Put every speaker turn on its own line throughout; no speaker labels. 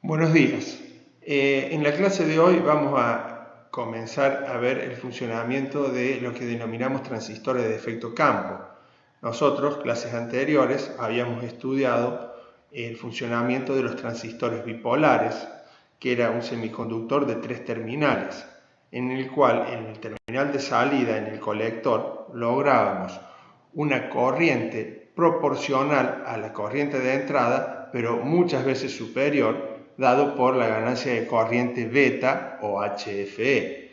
Buenos días. En la clase de hoy vamos a comenzar a ver el funcionamiento de lo que denominamos transistores de efecto campo. Nosotros, clases anteriores, habíamos estudiado el funcionamiento de los transistores bipolares, que era un semiconductor de 3 terminales, en el cual en el terminal de salida, en el colector, lográbamos una corriente proporcional a la corriente de entrada, pero muchas veces superior, dado por la ganancia de corriente beta o HFE.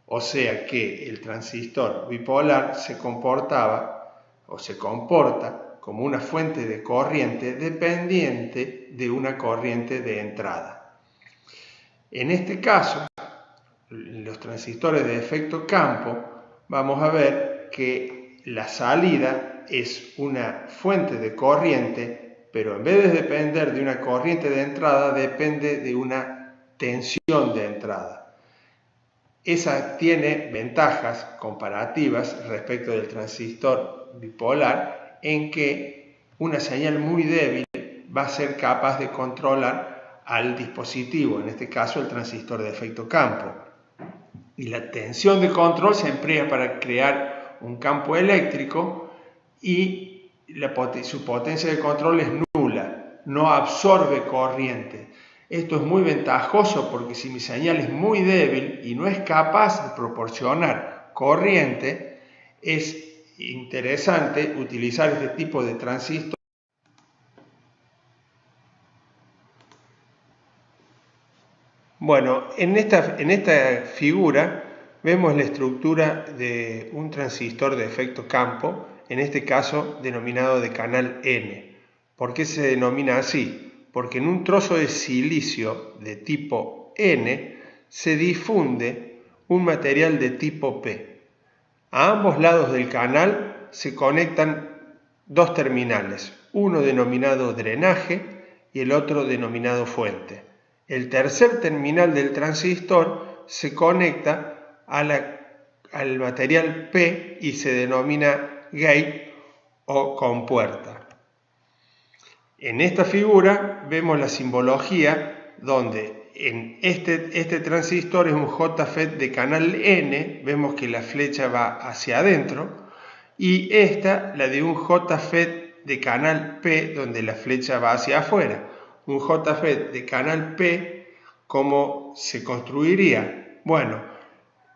O sea que el transistor bipolar se comportaba o se comporta como una fuente de corriente dependiente de una corriente de entrada. En este caso, los transistores de efecto campo, vamos a ver que la salida es una fuente de corriente, pero en vez de depender de una corriente de entrada, depende de una tensión de entrada. Esa tiene ventajas comparativas respecto del transistor bipolar, en que una señal muy débil va a ser capaz de controlar al dispositivo, en este caso el transistor de efecto campo. Y la tensión de control se emplea para crear un campo eléctrico y su potencia de control es nula, no absorbe corriente. Esto es muy ventajoso porque si mi señal es muy débil y no es capaz de proporcionar corriente, es interesante utilizar este tipo de transistor. Bueno, en esta figura vemos la estructura de un transistor de efecto campo, en este caso denominado de canal N. ¿Por qué se denomina así? Porque en un trozo de silicio de tipo N se difunde un material de tipo P. A ambos lados del canal se conectan dos terminales, uno denominado drenaje y el otro denominado fuente. El tercer terminal del transistor se conecta al material P y se denomina gate o compuerta. En esta figura vemos la simbología donde en este transistor es un JFET de canal N, vemos que la flecha va hacia adentro, y esta la de un JFET de canal P donde la flecha va hacia afuera. Un JFET de canal P, ¿cómo se construiría? Bueno,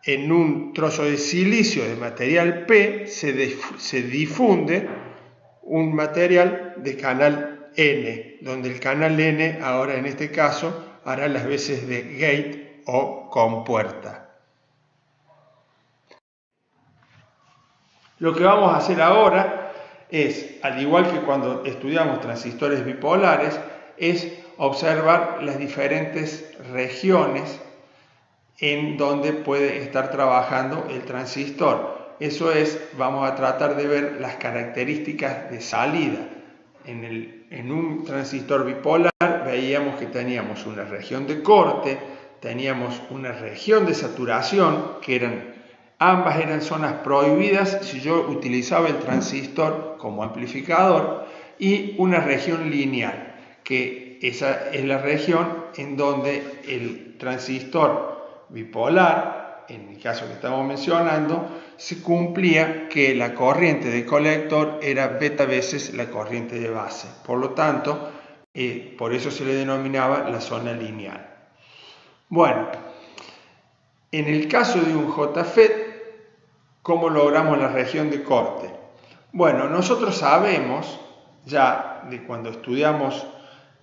en un trozo de silicio de material P se difunde un material de canal N, donde el canal N ahora en este caso hará las veces de gate o compuerta. Lo que vamos a hacer ahora es, al igual que cuando estudiamos transistores bipolares, es observar las diferentes regiones en donde puede estar trabajando el transistor. Eso es, vamos a tratar de ver las características de salida. En un transistor bipolar veíamos que teníamos una región de corte, teníamos una región de saturación, que ambas eran zonas prohibidas si yo utilizaba el transistor como amplificador, y una región lineal, que esa es la región en donde el transistor bipolar, en el caso que estamos mencionando, se cumplía que la corriente de colector era beta veces la corriente de base. Por lo tanto, por eso se le denominaba la zona lineal. Bueno, en el caso de un JFET, ¿cómo logramos la región de corte? Bueno, nosotros sabemos, ya de cuando estudiamos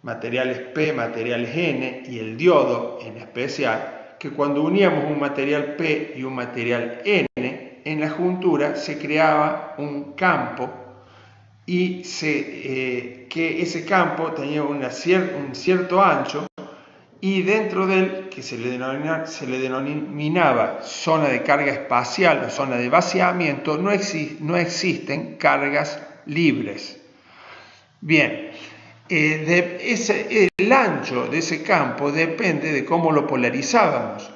materiales P, materiales N y el diodo en especial, que cuando uníamos un material P y un material N, en la juntura se creaba un campo y que ese campo tenía un cierto ancho, y dentro de él, que se le denominaba zona de carga espacial o zona de vaciamiento, no existen cargas libres. Bien, el ancho de ese campo depende de cómo lo polarizábamos.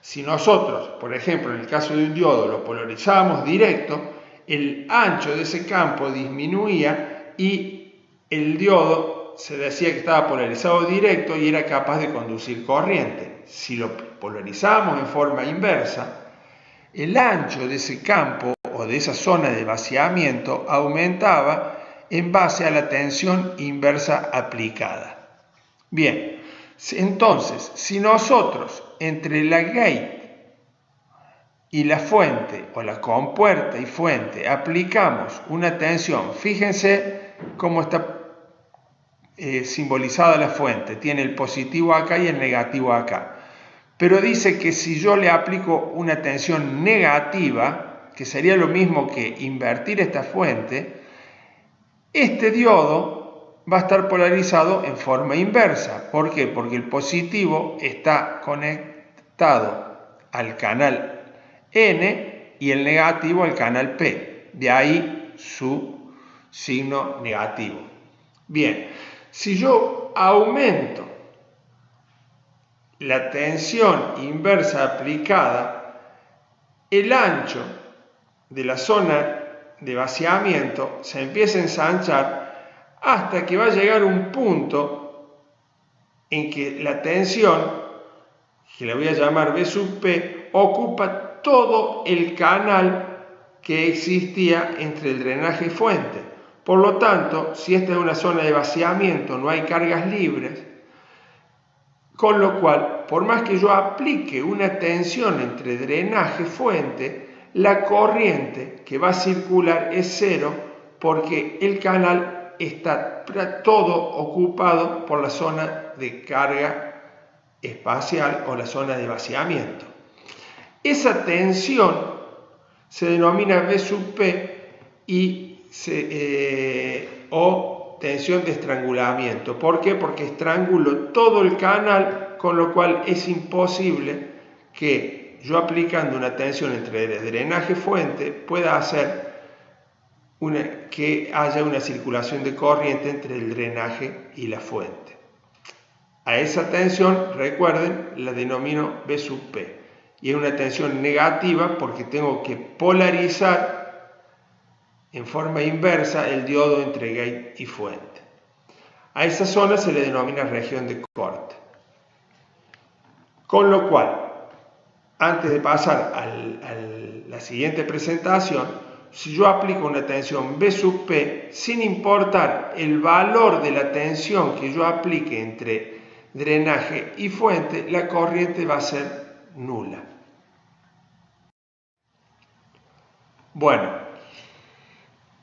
Si nosotros, por ejemplo, en el caso de un diodo, lo polarizábamos directo, el ancho de ese campo disminuía y el diodo se decía que estaba polarizado directo y era capaz de conducir corriente. Si lo polarizamos en forma inversa, el ancho de ese campo o de esa zona de vaciamiento aumentaba en base a la tensión inversa aplicada. Bien, entonces, si nosotros entre la gate y la fuente, o la compuerta y fuente, aplicamos una tensión, fíjense cómo está simbolizada la fuente, tiene el positivo acá y el negativo acá. Pero dice que si yo le aplico una tensión negativa, que sería lo mismo que invertir esta fuente, este diodo va a estar polarizado en forma inversa. ¿Por qué? Porque el positivo está conectado al canal N y el negativo al canal P. De ahí su signo negativo. Bien, si yo aumento la tensión inversa aplicada, el ancho de la zona de vaciamiento se empieza a ensanchar hasta que va a llegar un punto en que la tensión, que la voy a llamar B sub P, ocupa todo el canal que existía entre el drenaje y fuente. Por lo tanto, si esta es una zona de vaciamiento, no hay cargas libres, con lo cual, por más que yo aplique una tensión entre drenaje y fuente, la corriente que va a circular es cero porque el canal está todo ocupado por la zona de carga espacial o la zona de vaciamiento. Esa tensión se denomina B sub P o tensión de estrangulamiento. ¿Por qué? Porque estrangulo todo el canal, con lo cual es imposible que yo aplicando una tensión entre drenaje y fuente pueda hacer que haya una circulación de corriente entre el drenaje y la fuente. A esa tensión, recuerden, la denomino B sub P. Y es una tensión negativa porque tengo que polarizar en forma inversa el diodo entre gate y fuente. A esa zona se le denomina región de corte. Con lo cual, antes de pasar a la siguiente presentación, si yo aplico una tensión B sub P, sin importar el valor de la tensión que yo aplique entre drenaje y fuente, la corriente va a ser nula. Bueno,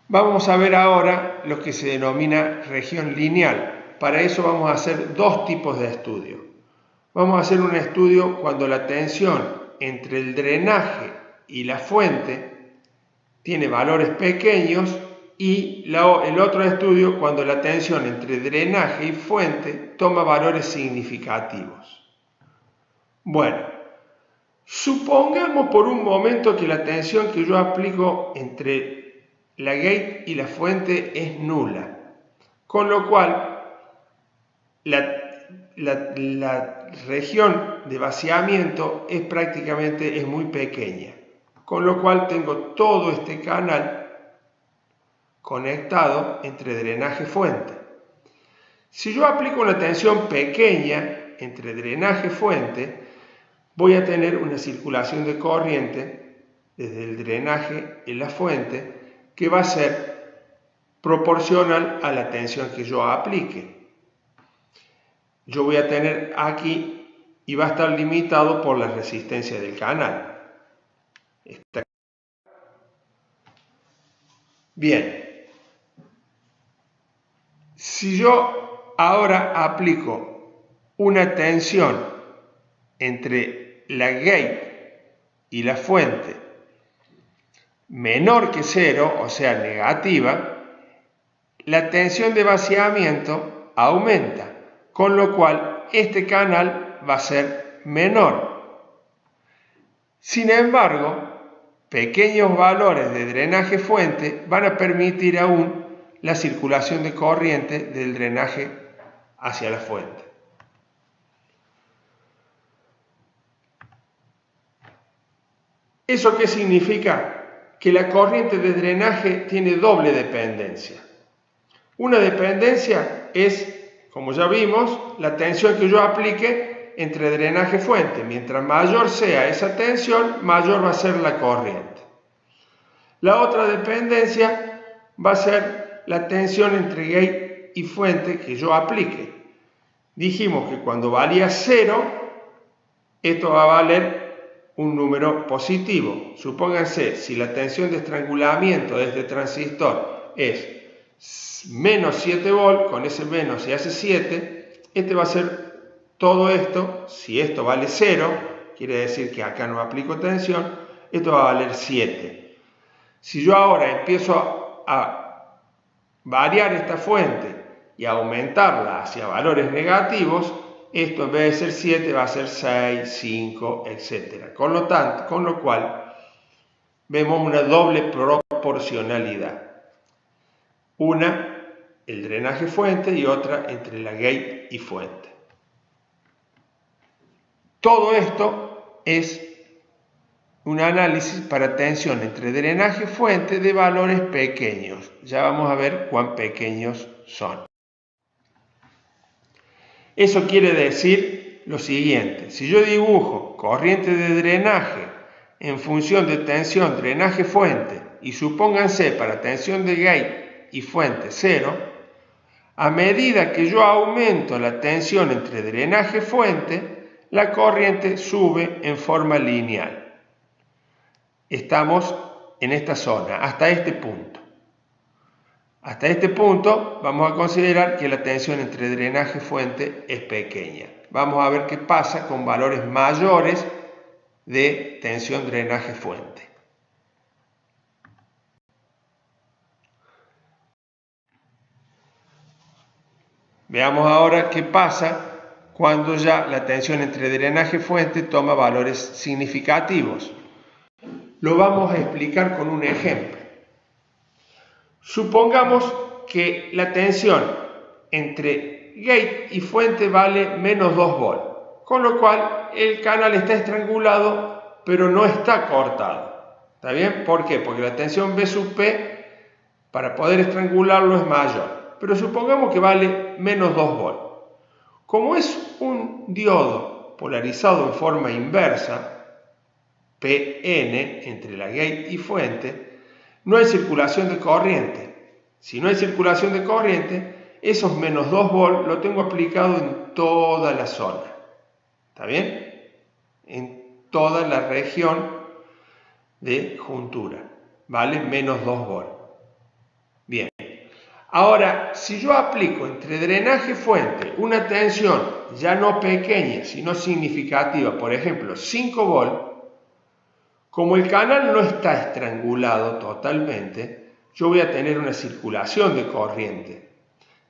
vamos a ver ahora lo que se denomina región lineal. Para eso vamos a hacer dos tipos de estudio. Vamos a hacer un estudio cuando la tensión entre el drenaje y la fuente tiene valores pequeños y el otro estudio cuando la tensión entre drenaje y fuente toma valores significativos. Bueno, supongamos por un momento que la tensión que yo aplico entre la gate y la fuente es nula, con lo cual la región de vaciamiento es muy pequeña, con lo cual tengo todo este canal conectado entre drenaje y fuente. Si yo aplico una tensión pequeña entre drenaje y fuente, voy a tener una circulación de corriente desde el drenaje en la fuente que va a ser proporcional a la tensión que yo aplique. Yo voy a tener aquí y va a estar limitado por la resistencia del canal. Bien, si yo ahora aplico una tensión entre la gate y la fuente menor que 0, o sea negativa, la tensión de vaciamiento aumenta, con lo cual este canal va a ser menor. Sin embargo, pequeños valores de drenaje fuente van a permitir aún la circulación de corriente del drenaje hacia la fuente. ¿Eso qué significa? Que la corriente de drenaje tiene doble dependencia. Una dependencia es como ya vimos, la tensión que yo aplique entre drenaje y fuente. Mientras mayor sea esa tensión, mayor va a ser la corriente. La otra dependencia va a ser la tensión entre gate y fuente que yo aplique. Dijimos que cuando valía 0, esto va a valer un número positivo. Supónganse, si la tensión de estrangulamiento de este transistor es menos 7 volt, con ese menos se hace 7, este va a ser todo esto. Si esto vale 0, quiere decir que acá no aplico tensión, esto va a valer 7. Si yo ahora empiezo a variar esta fuente y a aumentarla hacia valores negativos, esto en vez de ser 7 va a ser 6, 5, etc. Con lo cual vemos una doble proporcionalidad. Una, el drenaje fuente, y otra entre la gate y fuente. Todo esto es un análisis para tensión entre drenaje y fuente de valores pequeños. Ya vamos a ver cuán pequeños son. Eso quiere decir lo siguiente: si yo dibujo corriente de drenaje en función de tensión drenaje-fuente y supónganse para tensión de gate y fuente 0, a medida que yo aumento la tensión entre drenaje-fuente, la corriente sube en forma lineal. Estamos en esta zona, hasta este punto. Hasta este punto vamos a considerar que la tensión entre drenaje y fuente es pequeña. Vamos a ver qué pasa con valores mayores de tensión drenaje-fuente. Veamos ahora qué pasa cuando ya la tensión entre drenaje y fuente toma valores significativos. Lo vamos a explicar con un ejemplo. Supongamos que la tensión entre gate y fuente vale menos 2 volt, con lo cual el canal está estrangulado, pero no está cortado. ¿Está bien? ¿Por qué? Porque la tensión B sub P para poder estrangularlo es mayor. Pero supongamos que vale menos 2 volt. Como es un diodo polarizado en forma inversa, PN, entre la gate y fuente, no hay circulación de corriente. Si no hay circulación de corriente, esos menos 2 volt lo tengo aplicado en toda la zona. ¿Está bien? En toda la región de juntura. ¿Vale? Menos 2 volt. Bien. Ahora, si yo aplico entre drenaje y fuente una tensión ya no pequeña, sino significativa, por ejemplo, 5 volt, como el canal no está estrangulado totalmente, yo voy a tener una circulación de corriente.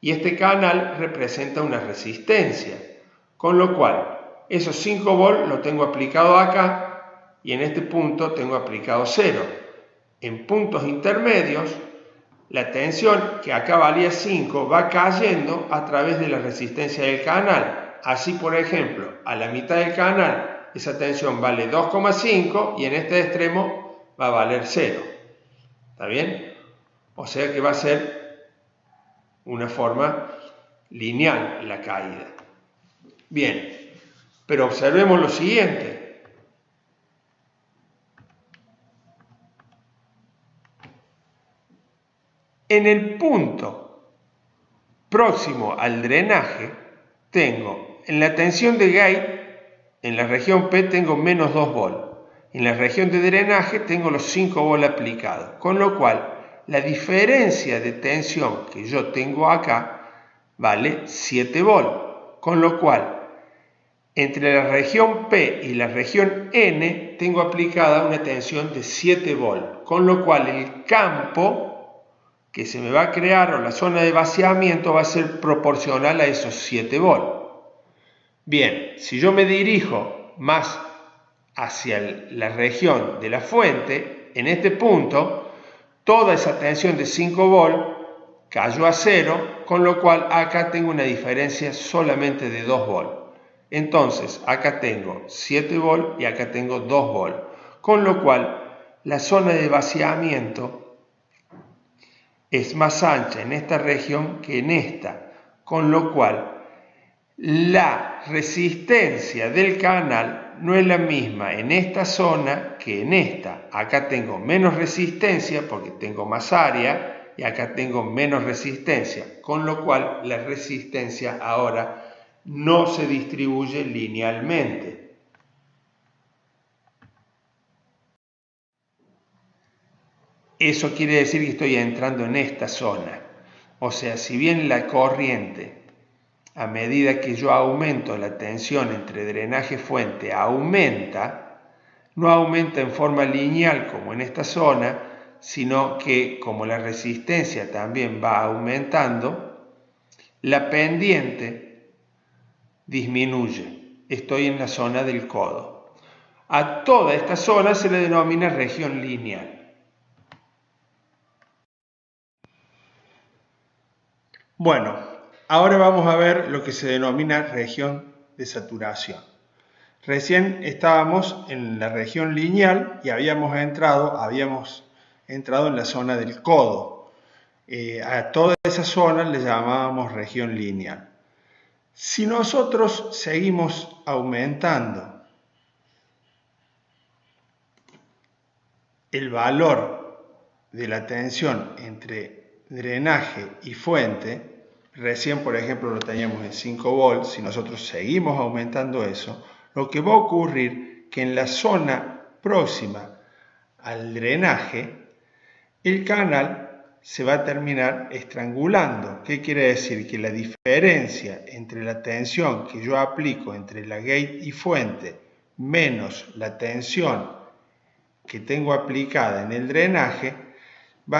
Y este canal representa una resistencia, con lo cual esos 5 volt lo tengo aplicado acá y en este punto tengo aplicado 0. En puntos intermedios, la tensión que acá valía 5 va cayendo a través de la resistencia del canal. Así, por ejemplo, a la mitad del canal esa tensión vale 2,5 y en este extremo va a valer 0. ¿Está bien? O sea que va a ser una forma lineal la caída. Bien, pero observemos lo siguiente. En el punto próximo al drenaje tengo en la tensión de gate, en la región P tengo menos 2 volt. En la región de drenaje tengo los 5 volt aplicados. Con lo cual, la diferencia de tensión que yo tengo acá vale 7 volt. Con lo cual, entre la región P y la región N tengo aplicada una tensión de 7 volt. Con lo cual, el campo que se me va a crear o la zona de vaciamiento va a ser proporcional a esos 7 volt. Bien, si yo me dirijo más hacia la región de la fuente, en este punto, toda esa tensión de 5 volt cayó a 0, con lo cual acá tengo una diferencia solamente de 2 volt. Entonces, acá tengo 7 volt y acá tengo 2 volt, con lo cual la zona de vaciamiento es más ancha en esta región que en esta, con lo cual la resistencia del canal no es la misma en esta zona que en esta. Acá tengo menos resistencia porque tengo más área y acá tengo menos resistencia, con lo cual la resistencia ahora no se distribuye linealmente. Eso quiere decir que estoy entrando en esta zona. O sea, si bien la corriente, a medida que yo aumento la tensión entre drenaje-fuente, aumenta, no aumenta en forma lineal como en esta zona, sino que como la resistencia también va aumentando, la pendiente disminuye. Estoy en la zona del codo. A toda esta zona se le denomina región lineal. Bueno, ahora vamos a ver lo que se denomina región de saturación. Recién estábamos en la región lineal y habíamos entrado en la zona del codo. A toda esa zona le llamábamos región lineal. Si nosotros seguimos aumentando el valor de la tensión entre drenaje y fuente, recién por ejemplo lo teníamos en 5 volts, si nosotros seguimos aumentando eso, lo que va a ocurrir que en la zona próxima al drenaje, el canal se va a terminar estrangulando. ¿Qué quiere decir? Que la diferencia entre la tensión que yo aplico entre la gate y fuente menos la tensión que tengo aplicada en el drenaje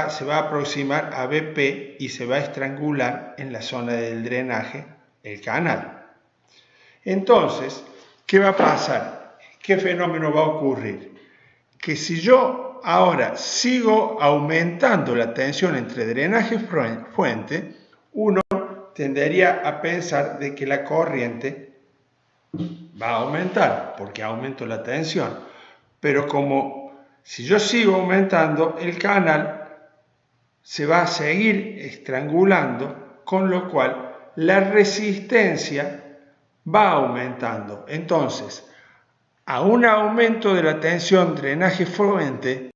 se va a aproximar a BP y se va a estrangular en la zona del drenaje el canal. Entonces, ¿qué va a pasar? ¿Qué fenómeno va a ocurrir? Que si yo ahora sigo aumentando la tensión entre drenaje y fuente, uno tendería a pensar de que la corriente va a aumentar porque aumento la tensión. Pero como si yo sigo aumentando, el canal se va a seguir estrangulando, con lo cual la resistencia va aumentando. Entonces, a un aumento de la tensión drenaje-fuente,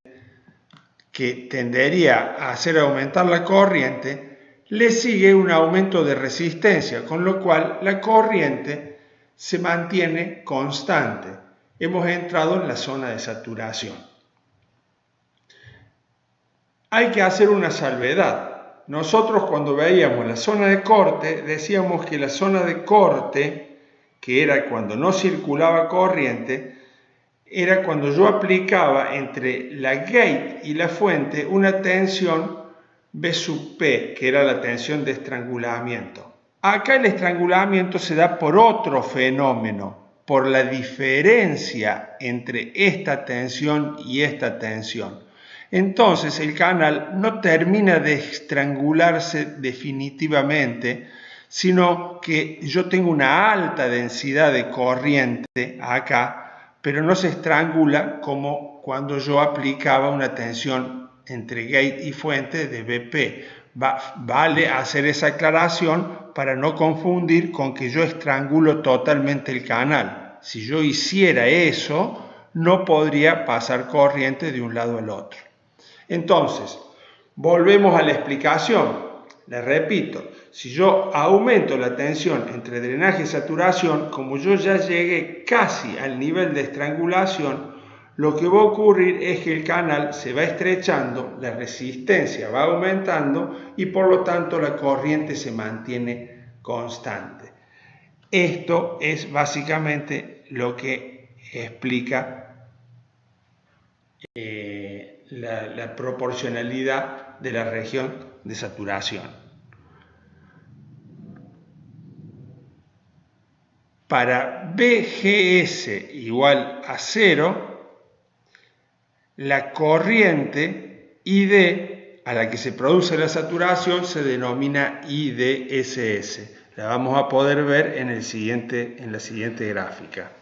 que tendería a hacer aumentar la corriente, le sigue un aumento de resistencia, con lo cual la corriente se mantiene constante. Hemos entrado en la zona de saturación. Hay que hacer una salvedad. Nosotros cuando veíamos la zona de corte, decíamos que la zona de corte, que era cuando no circulaba corriente, era cuando yo aplicaba entre la gate y la fuente una tensión B sub P, que era la tensión de estrangulamiento. Acá el estrangulamiento se da por otro fenómeno, por la diferencia entre esta tensión y esta tensión. Entonces el canal no termina de estrangularse definitivamente, sino que yo tengo una alta densidad de corriente acá, pero no se estrangula como cuando yo aplicaba una tensión entre gate y fuente de BP. Vale hacer esa aclaración para no confundir con que yo estrangulo totalmente el canal. Si yo hiciera eso, no podría pasar corriente de un lado al otro. Entonces, volvemos a la explicación. Les repito, si yo aumento la tensión entre drenaje y saturación, como yo ya llegué casi al nivel de estrangulación, lo que va a ocurrir es que el canal se va estrechando, la resistencia va aumentando y por lo tanto la corriente se mantiene constante. Esto es básicamente lo que explica la proporcionalidad de la región de saturación. Para BGS igual a 0, la corriente ID a la que se produce la saturación se denomina IDSS. La vamos a poder ver en la siguiente gráfica.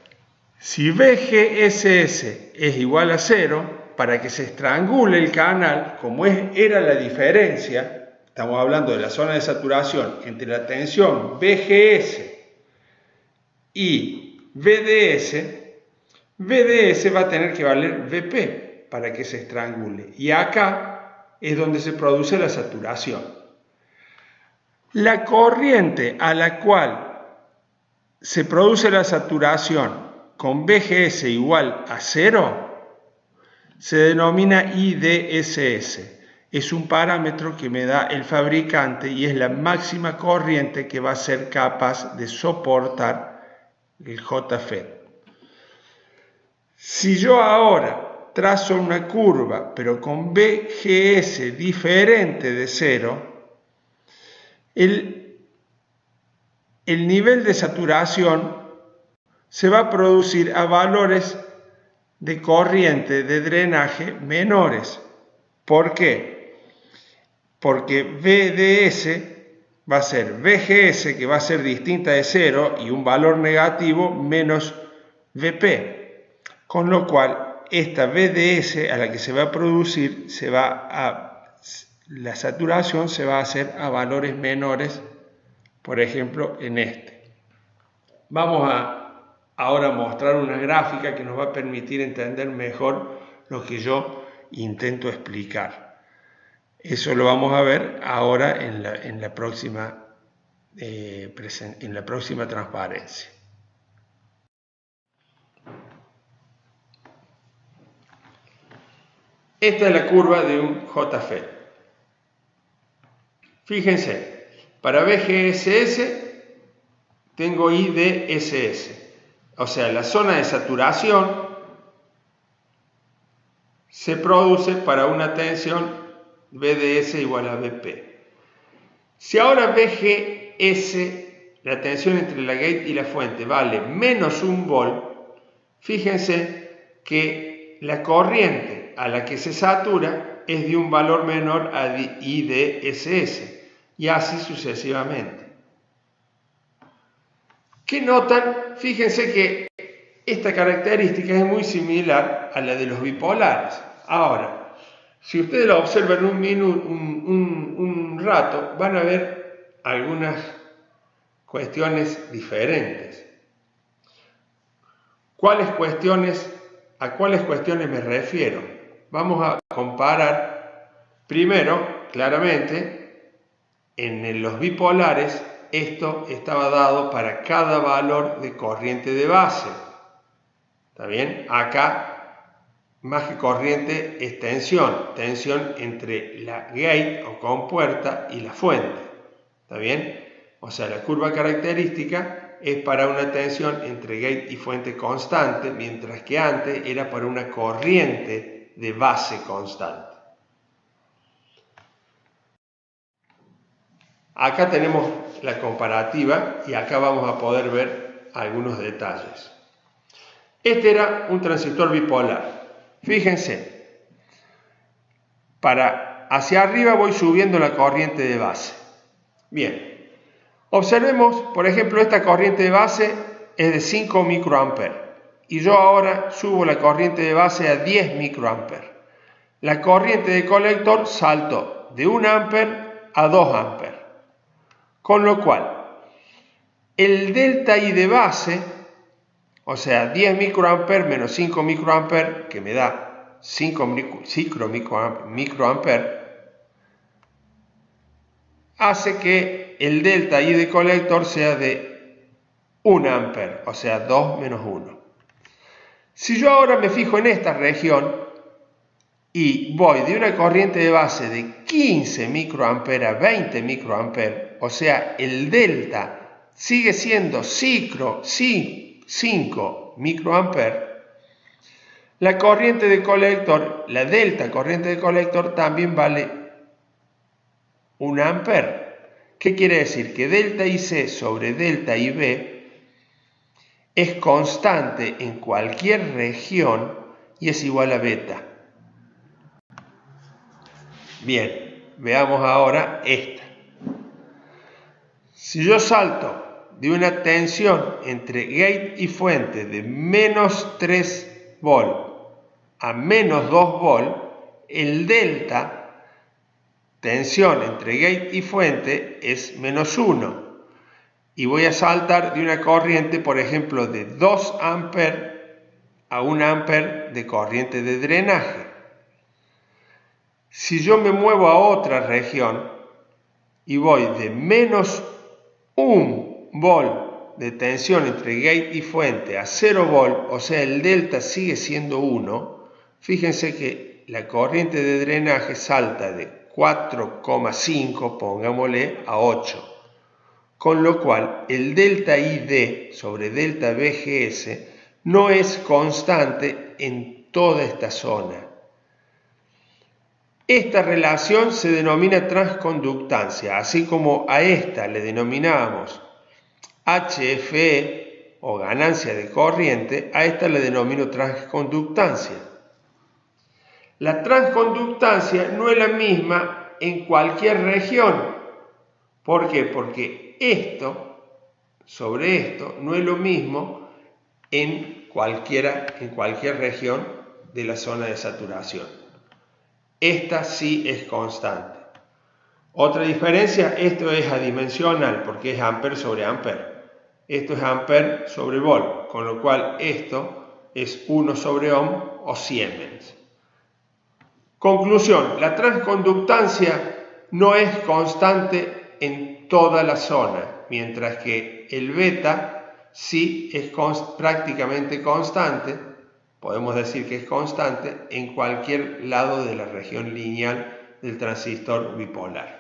Si BGSS es igual a 0, para que se estrangule el canal, como era la diferencia, estamos hablando de la zona de saturación entre la tensión BGS y VDS va a tener que valer VP para que se estrangule. Y acá es donde se produce la saturación. La corriente a la cual se produce la saturación con VGS igual a 0 se denomina IDSS. Es un parámetro que me da el fabricante y es la máxima corriente que va a ser capaz de soportar el JFET. Si yo ahora trazo una curva pero con VGS diferente de 0, el nivel de saturación se va a producir a valores de corriente de drenaje menores. ¿Por qué? Porque VDS va a ser VGS, que va a ser distinta de 0 y un valor negativo, menos VP. Con lo cual, esta VDS a la que se va a producir, la saturación se va a hacer a valores menores, por ejemplo, en este. Vamos ahora a mostrar una gráfica que nos va a permitir entender mejor lo que yo intento explicar. Eso lo vamos a ver ahora en la próxima transparencia. Esta es la curva de un JFET. Fíjense, para VGSS tengo IDSS, o sea, la zona de saturación se produce para una tensión VDS igual a VP. Si ahora VGS, la tensión entre la gate y la fuente, vale menos 1 volt, fíjense que la corriente a la que se satura es de un valor menor a IDSS y así sucesivamente. ¿Qué notan? Fíjense que esta característica es muy similar a la de los bipolares. Ahora, si ustedes lo observan un rato, van a ver algunas cuestiones diferentes. ¿A cuáles cuestiones me refiero? Vamos a comparar primero, claramente, en los bipolares, esto estaba dado para cada valor de corriente de base. ¿Está bien? Acá, más que corriente, es tensión entre la gate o compuerta y la fuente. ¿Está bien? O sea, la curva característica es para una tensión entre gate y fuente constante, mientras que antes era para una corriente de base constante. Acá tenemos la comparativa y acá vamos a poder ver algunos detalles. Este era un transistor bipolar. Fíjense, hacia arriba voy subiendo la corriente de base. Bien, observemos, por ejemplo, esta corriente de base es de 5 microamperes y yo ahora subo la corriente de base a 10 microamperes. La corriente de colector saltó de 1 ampere a 2 amperes, con lo cual el delta I de base, o sea, 10 microamperes menos 5 microamperes, que me da 5 microamperes, hace que el delta I de colector sea de 1 ampere, o sea, 2 menos 1. Si yo ahora me fijo en esta región y voy de una corriente de base de 15 microamperes a 20 microamperes, o sea, el delta sigue siendo 5 microamperes, la corriente de colector, la delta corriente de colector también vale 1 ampere. ¿Qué quiere decir? Que delta IC sobre delta IB es constante en cualquier región y es igual a beta. Bien, veamos ahora esta. Si yo salto de una tensión entre gate y fuente de menos 3 volt a menos 2 volt, el delta, tensión entre gate y fuente, es menos 1. y voy a saltar de una corriente, por ejemplo, de 2 amperes a 1 amper de corriente de drenaje. Si yo me muevo a otra región y voy de menos 1 volt de tensión entre gate y fuente a 0 volt, o sea, el delta sigue siendo 1, fíjense que la corriente de drenaje salta de 4,5, pongámosle, a 8. Con lo cual, el delta ID sobre delta VGS no es constante en toda esta zona. Esta relación se denomina transconductancia, así como a esta le denominábamos HFE o ganancia de corriente, a esta le denomino transconductancia. La transconductancia no es la misma en cualquier región. ¿Por qué? Porque esto sobre esto no es lo mismo en cualquier región de la zona de saturación. Esta sí es constante. Otra diferencia, esto es adimensional porque es amper sobre amper. Esto es amper sobre volt, con lo cual esto es 1 sobre ohm o Siemens. Conclusión, la transconductancia no es constante en toda la zona, mientras que el beta sí es prácticamente constante, podemos decir que es constante en cualquier lado de la región lineal del transistor bipolar.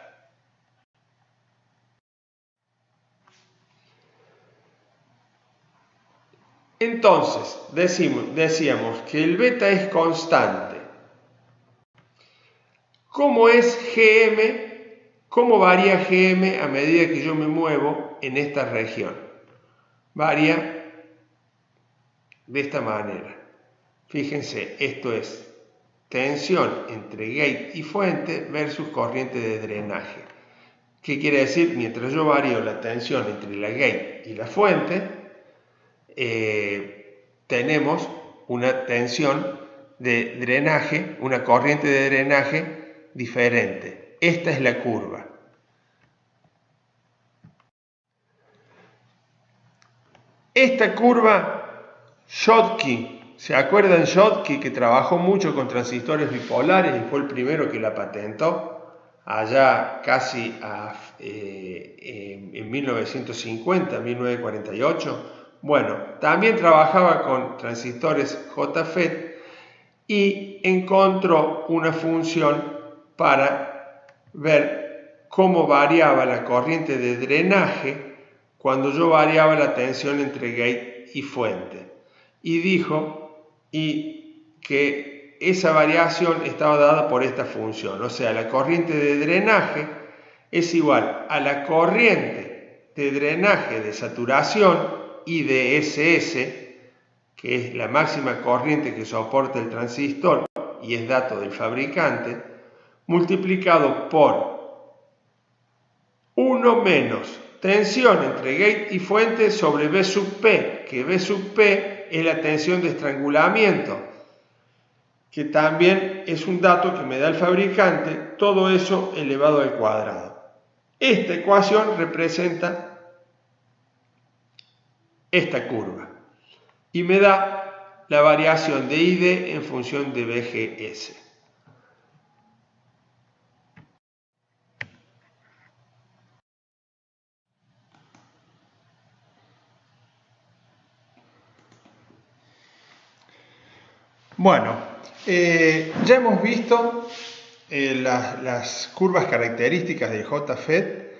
Entonces, decíamos que el beta es constante. ¿Cómo es GM? ¿Cómo varía GM a medida que yo me muevo en esta región? Varía de esta manera. Fíjense, esto es tensión entre gate y fuente versus corriente de drenaje. ¿Qué quiere decir? Mientras yo varío la tensión entre la gate y la fuente, tenemos una tensión de drenaje, una corriente de drenaje diferente. Esta es la curva. Esta curva, Schottky, ¿se acuerdan Schottky, que trabajó mucho con transistores bipolares y fue el primero que la patentó? Allá casi en 1950, 1948. Bueno, también trabajaba con transistores JFET y encontró una función para ver cómo variaba la corriente de drenaje cuando yo variaba la tensión entre gate y fuente. Y dijo que esa variación estaba dada por esta función, o sea, la corriente de drenaje es igual a la corriente de drenaje de saturación IDSS, que es la máxima corriente que soporta el transistor y es dato del fabricante, multiplicado por 1 menos tensión entre gate y fuente sobre V sub P, que V sub P es la tensión de estrangulamiento, que también es un dato que me da el fabricante, todo eso elevado al cuadrado. Esta ecuación representa esta curva y me da la variación de ID en función de VGS. Bueno, ya hemos visto las curvas características del JFET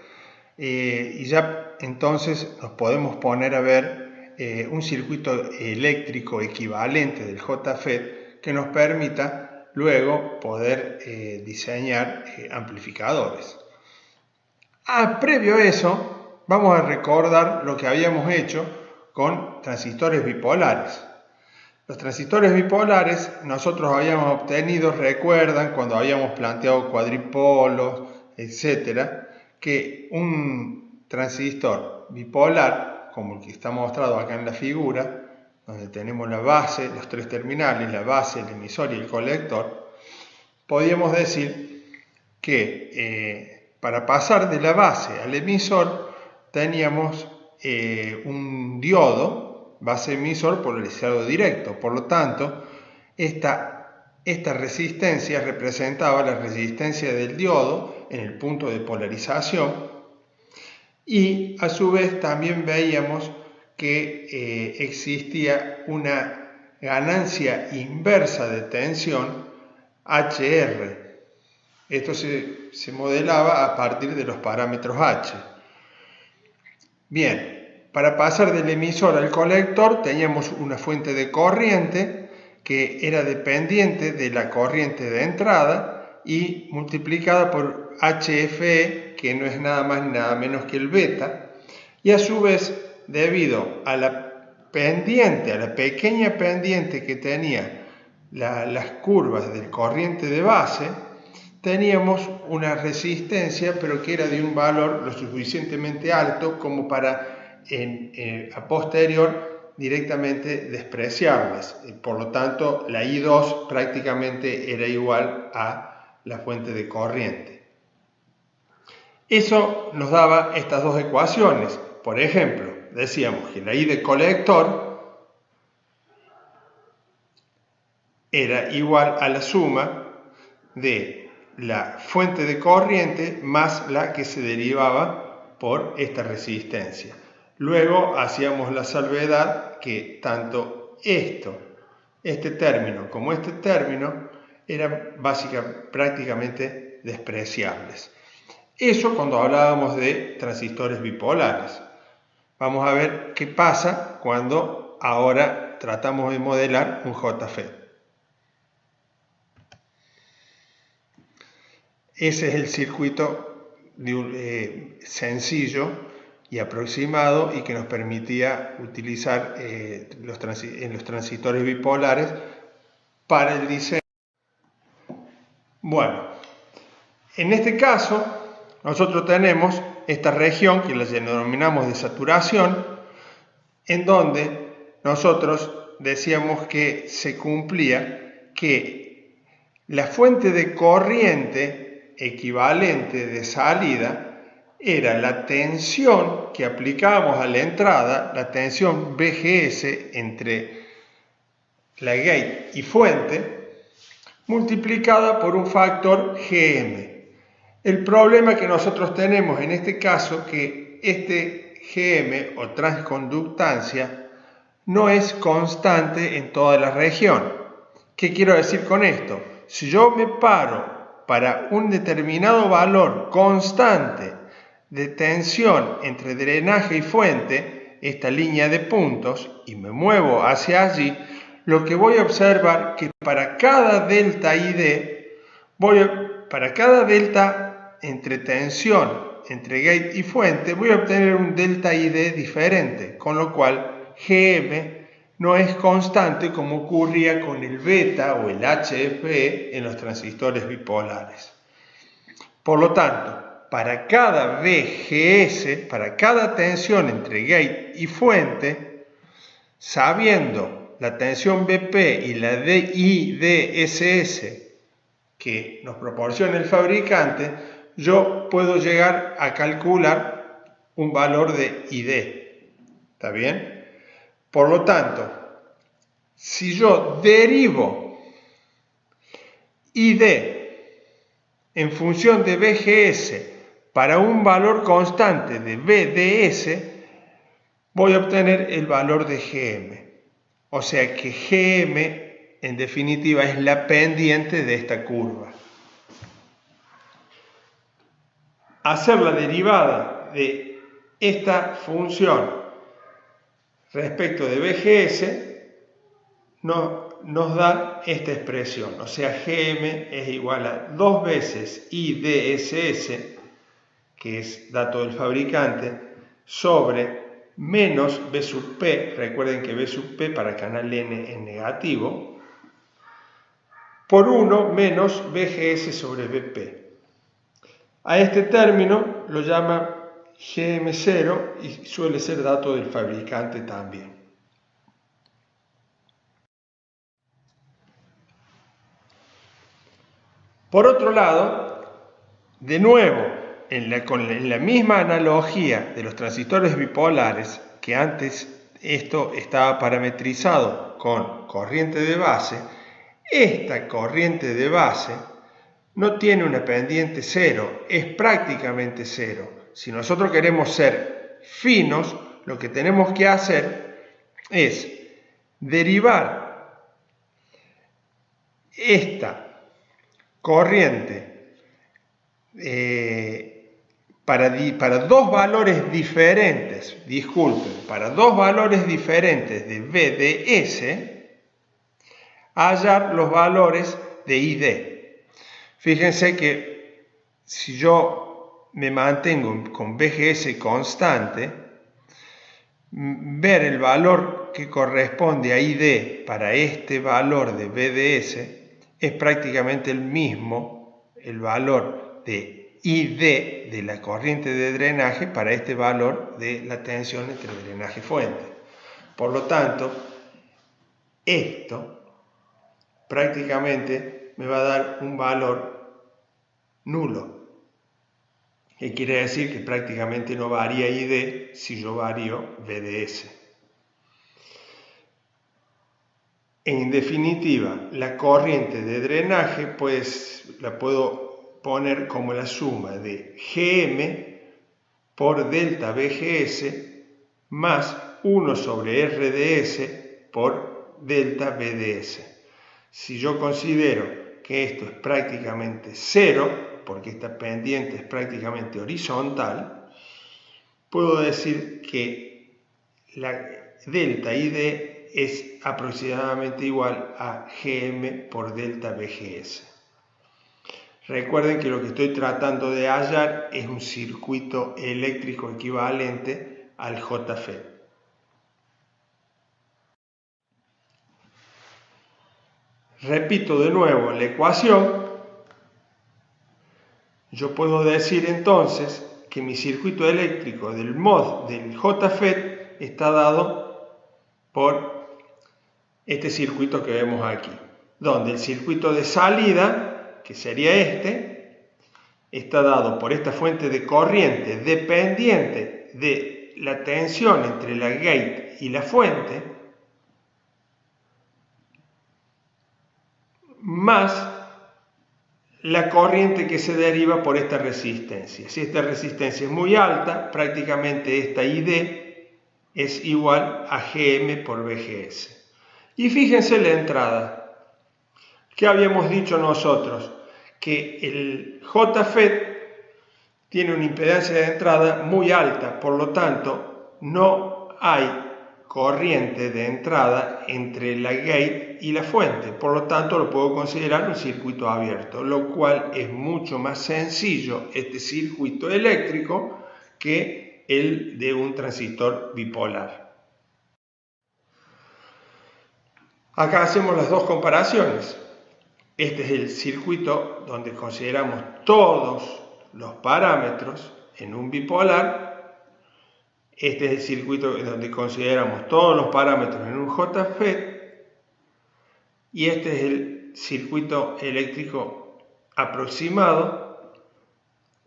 y ya entonces nos podemos poner a ver un circuito eléctrico equivalente del JFET que nos permita luego poder diseñar amplificadores. Previo a eso, vamos a recordar lo que habíamos hecho con transistores bipolares. Los transistores bipolares nosotros habíamos obtenido, recuerdan, cuando habíamos planteado cuadripolos, etcétera, que un transistor bipolar, como el que está mostrado acá en la figura, donde tenemos la base, los tres terminales, la base, el emisor y el colector, podíamos decir que para pasar de la base al emisor teníamos un diodo base emisor polarizado directo. Por lo tanto, esta resistencia representaba la resistencia del diodo en el punto de polarización, y a su vez también veíamos que existía una ganancia inversa de tensión HR. Esto se modelaba a partir de los parámetros H. Bien, para pasar del emisor al colector teníamos una fuente de corriente que era dependiente de la corriente de entrada y multiplicada por HFE, que no es nada más ni nada menos que el beta, y a su vez, debido a la pendiente, a la pequeña pendiente que tenía las curvas del corriente de base, teníamos una resistencia, pero que era de un valor lo suficientemente alto como para a posterior directamente despreciables. Por lo tanto, la I2 prácticamente era igual a la fuente de corriente. Eso nos daba estas dos ecuaciones. Por ejemplo, decíamos que la I de colector era igual a la suma de la fuente de corriente más la que se derivaba por esta resistencia. Luego hacíamos la salvedad que tanto este término como este término eran prácticamente despreciables. Eso cuando hablábamos de transistores bipolares. Vamos a ver qué pasa cuando ahora tratamos de modelar un JFET. Ese es el circuito sencillo y aproximado y que nos permitía utilizar en los transistores bipolares para el diseño. Bueno, en este caso nosotros tenemos esta región que la denominamos de saturación, en donde nosotros decíamos que se cumplía que la fuente de corriente equivalente de salida era la tensión que aplicábamos a la entrada, la tensión VGS entre la gate y fuente, multiplicada por un factor GM. El problema que nosotros tenemos en este caso es que este GM o transconductancia no es constante en toda la región. ¿Qué quiero decir con esto? Si yo me paro para un determinado valor constante de tensión entre drenaje y fuente, esta línea de puntos, y me muevo hacia allí, lo que voy a observar que para cada delta ID, para cada delta entre tensión entre gate y fuente, voy a obtener un delta ID diferente, con lo cual GM no es constante como ocurría con el beta o el HFE en los transistores bipolares. Por lo tanto, para cada VGS, para cada tensión entre gate y fuente, sabiendo la tensión BP y la IDSS que nos proporciona el fabricante, yo puedo llegar a calcular un valor de ID. ¿Está bien? Por lo tanto, si yo derivo ID en función de VGS para un valor constante de VDS, voy a obtener el valor de GM. O sea que GM, en definitiva, es la pendiente de esta curva. Hacer la derivada de esta función respecto de VGS nos da esta expresión, o sea, GM es igual a 2 veces IDSS, que es dato del fabricante, sobre menos B sub P, recuerden que B sub P para canal N es negativo, por 1 menos VGS sobre BP. A este término lo llama GM0 y suele ser dato del fabricante también. Por otro lado, de nuevo, en la misma analogía de los transistores bipolares, que antes esto estaba parametrizado con corriente de base, esta corriente de base no tiene una pendiente cero, es prácticamente cero. Si nosotros queremos ser finos, lo que tenemos que hacer es derivar esta corriente para dos valores diferentes, para dos valores diferentes de VDS, hallar los valores de ID. Fíjense que si yo me mantengo con VGS constante, ver el valor que corresponde a ID para este valor de VDS es prácticamente el mismo, el valor de ID de la corriente de drenaje para este valor de la tensión entre drenaje y fuente. Por lo tanto, esto prácticamente me va a dar un valor nulo, que quiere decir que prácticamente no varía ID si yo varío VDS. En definitiva, la corriente de drenaje pues la puedo poner como la suma de GM por delta VGS más 1 sobre RDS por delta VDS. Si yo considero que esto es prácticamente cero, porque esta pendiente es prácticamente horizontal, puedo decir que la delta ID es aproximadamente igual a GM por delta VGS. Recuerden que lo que estoy tratando de hallar es un circuito eléctrico equivalente al JFET. Repito de nuevo la ecuación. Yo puedo decir entonces que mi circuito eléctrico del mod del JFET está dado por este circuito que vemos aquí, donde el circuito de salida, que sería este, está dado por esta fuente de corriente dependiente de la tensión entre la gate y la fuente, más la corriente que se deriva por esta resistencia. Si esta resistencia es muy alta, prácticamente esta ID es igual a GM por VGS. Y fíjense la entrada. ¿Qué habíamos dicho nosotros? Que el JFET tiene una impedancia de entrada muy alta, por lo tanto no hay corriente de entrada entre la gate y la fuente, por lo tanto lo puedo considerar un circuito abierto, lo cual es mucho más sencillo este circuito eléctrico que el de un transistor bipolar. Acá hacemos las dos comparaciones. Este es el circuito donde consideramos todos los parámetros en un bipolar. Este es el circuito donde consideramos todos los parámetros en un JFET. Y este es el circuito eléctrico aproximado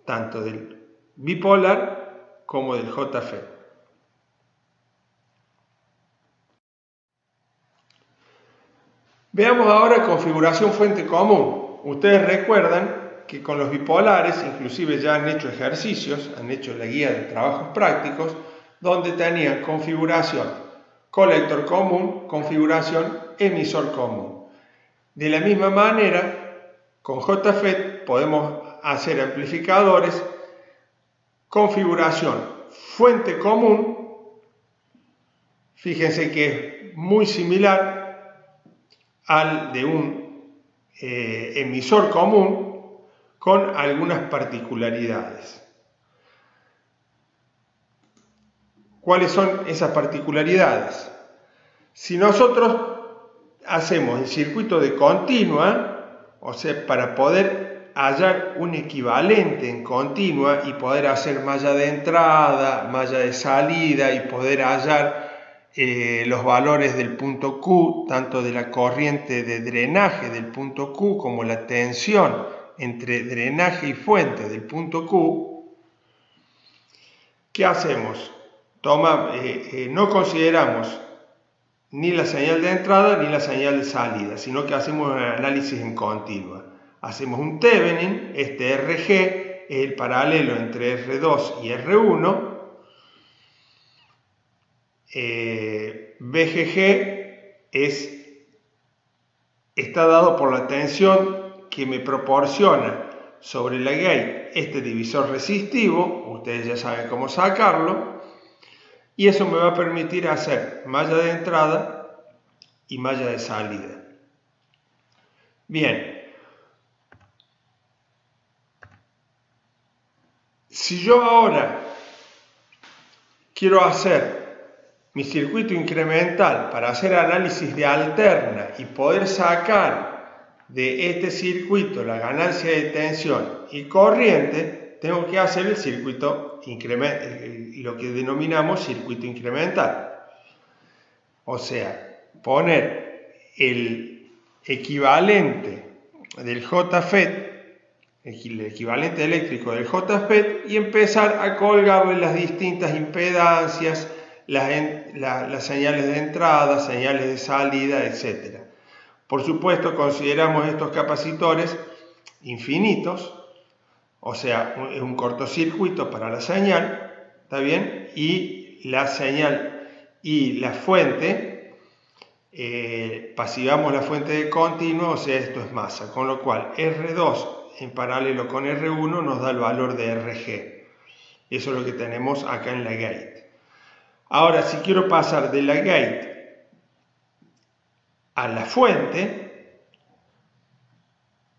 tanto del bipolar como del JFET. Veamos ahora configuración fuente común. Ustedes recuerdan que con los bipolares, inclusive ya han hecho ejercicios, han hecho la guía de trabajos prácticos, donde tenían configuración colector común, configuración emisor común. De la misma manera, con JFET podemos hacer amplificadores, configuración fuente común, fíjense que es muy similar al de un emisor común con algunas particularidades. ¿Cuáles son esas particularidades? Si nosotros hacemos el circuito de continua, o sea, para poder hallar un equivalente en continua y poder hacer malla de entrada, malla de salida y poder hallar los valores del punto Q, tanto de la corriente de drenaje del punto Q como la tensión entre drenaje y fuente del punto Q, ¿qué hacemos? No consideramos ni la señal de entrada ni la señal de salida, sino que hacemos un análisis en continua. Hacemos un Thevenin, este RG es el paralelo entre R2 y R1, BGG está dado por la tensión que me proporciona sobre la gate este divisor resistivo, ustedes ya saben cómo sacarlo, y eso me va a permitir hacer malla de entrada y malla de salida. Bien, si yo ahora quiero hacer mi circuito incremental para hacer análisis de alterna y poder sacar de este circuito la ganancia de tensión y corriente, tengo que hacer el circuito incremental, lo que denominamos circuito incremental. O sea, poner el equivalente del JFET, el equivalente eléctrico del JFET, y empezar a colgarle las distintas impedancias, las señales de entrada, señales de salida, etc. Por supuesto, consideramos estos capacitores infinitos, o sea, es un cortocircuito para la señal, ¿está bien? Y la señal y la fuente, pasivamos la fuente de continuo, o sea, esto es masa, con lo cual R2 en paralelo con R1 nos da el valor de RG. Eso es lo que tenemos acá en la gate. Ahora, si quiero pasar de la gate a la fuente,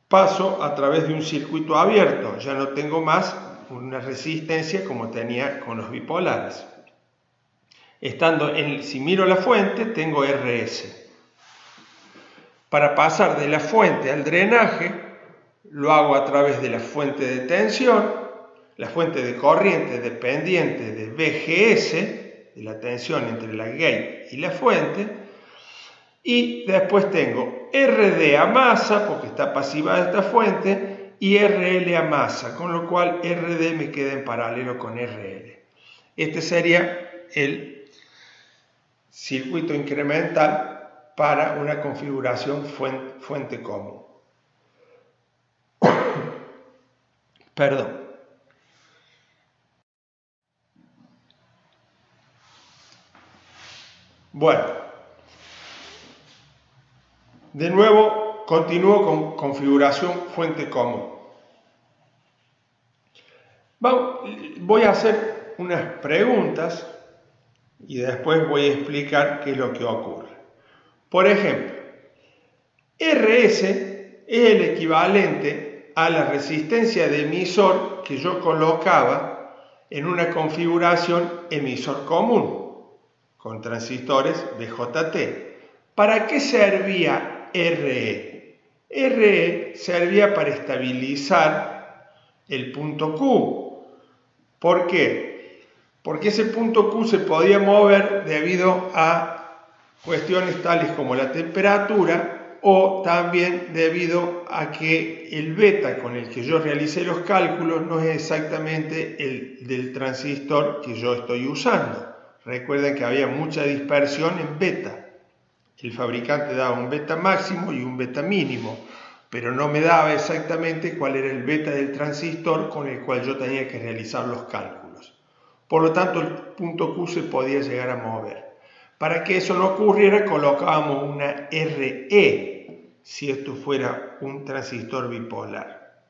paso a través de un circuito abierto. Ya no tengo más una resistencia como tenía con los bipolares. Si miro la fuente, tengo RS. Para pasar de la fuente al drenaje, lo hago a través de la fuente de tensión, la fuente de corriente dependiente de BGS, de la tensión entre la gate y la fuente, y después tengo RD a masa, porque está pasivada esta fuente, y RL a masa, con lo cual RD me queda en paralelo con RL. Este sería el circuito incremental para una configuración fuente común. Perdón. Bueno, de nuevo continúo con configuración fuente común. Voy a hacer unas preguntas y después voy a explicar qué es lo que ocurre. Por ejemplo, RS es el equivalente a la resistencia de emisor que yo colocaba en una configuración emisor común con transistores BJT. ¿Para qué servía RE? RE servía para estabilizar el punto Q. ¿Por qué? Porque ese punto Q se podía mover debido a cuestiones tales como la temperatura o también debido a que el beta con el que yo realicé los cálculos no es exactamente el del transistor que yo estoy usando. Recuerden que había mucha dispersión en beta. El fabricante daba un beta máximo y un beta mínimo, pero no me daba exactamente cuál era el beta del transistor con el cual yo tenía que realizar los cálculos. Por lo tanto, el punto Q se podía llegar a mover. Para que eso no ocurriera, colocábamos una RE, si esto fuera un transistor bipolar.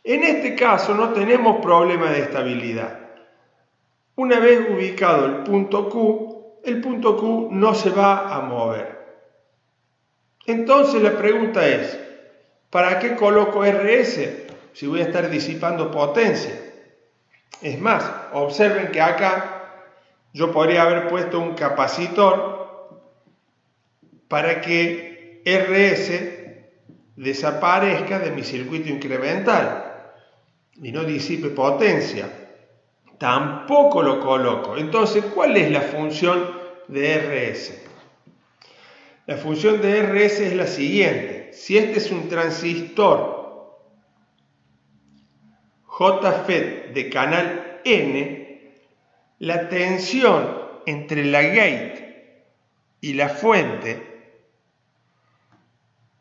En este caso no tenemos problema de estabilidad. Una vez ubicado el punto Q no se va a mover. Entonces la pregunta es, ¿para qué coloco RS si voy a estar disipando potencia? Es más, observen que acá yo podría haber puesto un capacitor para que RS desaparezca de mi circuito incremental y no disipe potencia. Tampoco lo coloco. Entonces, ¿cuál es la función de RS? La función de RS es la siguiente. Si este es un transistor JFET de canal N, la tensión entre la gate y la fuente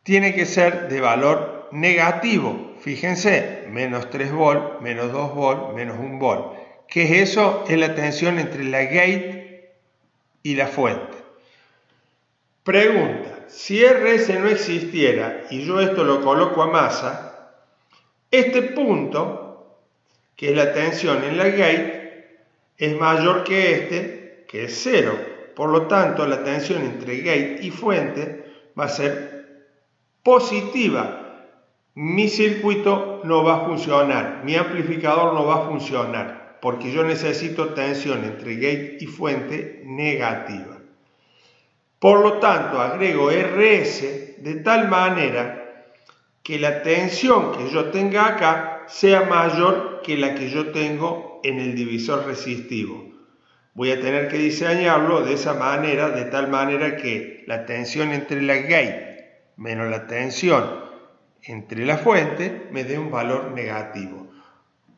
tiene que ser de valor negativo. Fíjense, menos 3 volt, menos 2 volt, menos 1 volt. ¿Qué es eso? Es la tensión entre la gate y la fuente. Pregunta, si RS no existiera y yo esto lo coloco a masa, este punto, que es la tensión en la gate, es mayor que este, que es 0. Por lo tanto, la tensión entre gate y fuente va a ser positiva. Mi circuito no va a funcionar, mi amplificador no va a funcionar, porque yo necesito tensión entre gate y fuente negativa. Por lo tanto, agrego RS de tal manera que la tensión que yo tenga acá sea mayor que la que yo tengo en el divisor resistivo. Voy a tener que diseñarlo de esa manera, de tal manera que la tensión entre la gate menos la tensión entre la fuente me dé un valor negativo.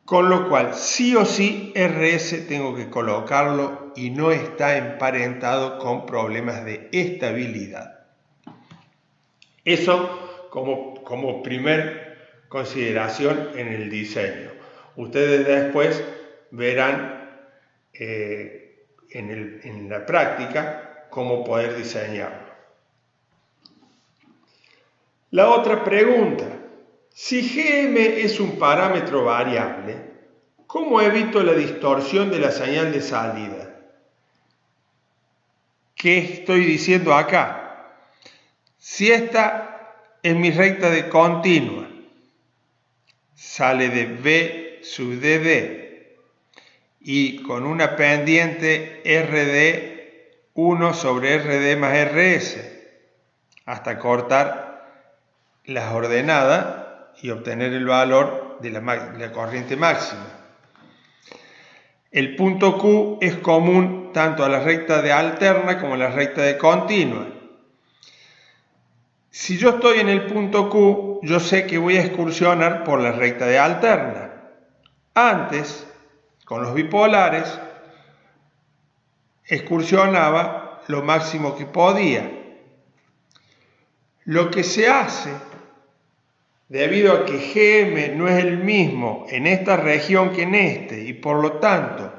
Con lo cual, sí o sí, RS tengo que colocarlo y no está emparentado con problemas de estabilidad. Eso como primer consideración en el diseño. Ustedes después verán en la práctica cómo poder diseñarlo. La otra pregunta, si GM es un parámetro variable, ¿cómo evito la distorsión de la señal de salida? ¿Qué estoy diciendo acá? Si esta es mi recta de continua, sale de V sub DD y con una pendiente RD1 sobre RD más RS hasta cortar las ordenadas y obtener el valor de la corriente máxima. El punto Q es común tanto a la recta de alterna como a la recta de continua. Si yo estoy en el punto Q, yo sé que voy a excursionar por la recta de alterna. Antes, con los bipolares, excursionaba lo máximo que podía. Lo que se hace, debido a que GM no es el mismo en esta región que en este, y por lo tanto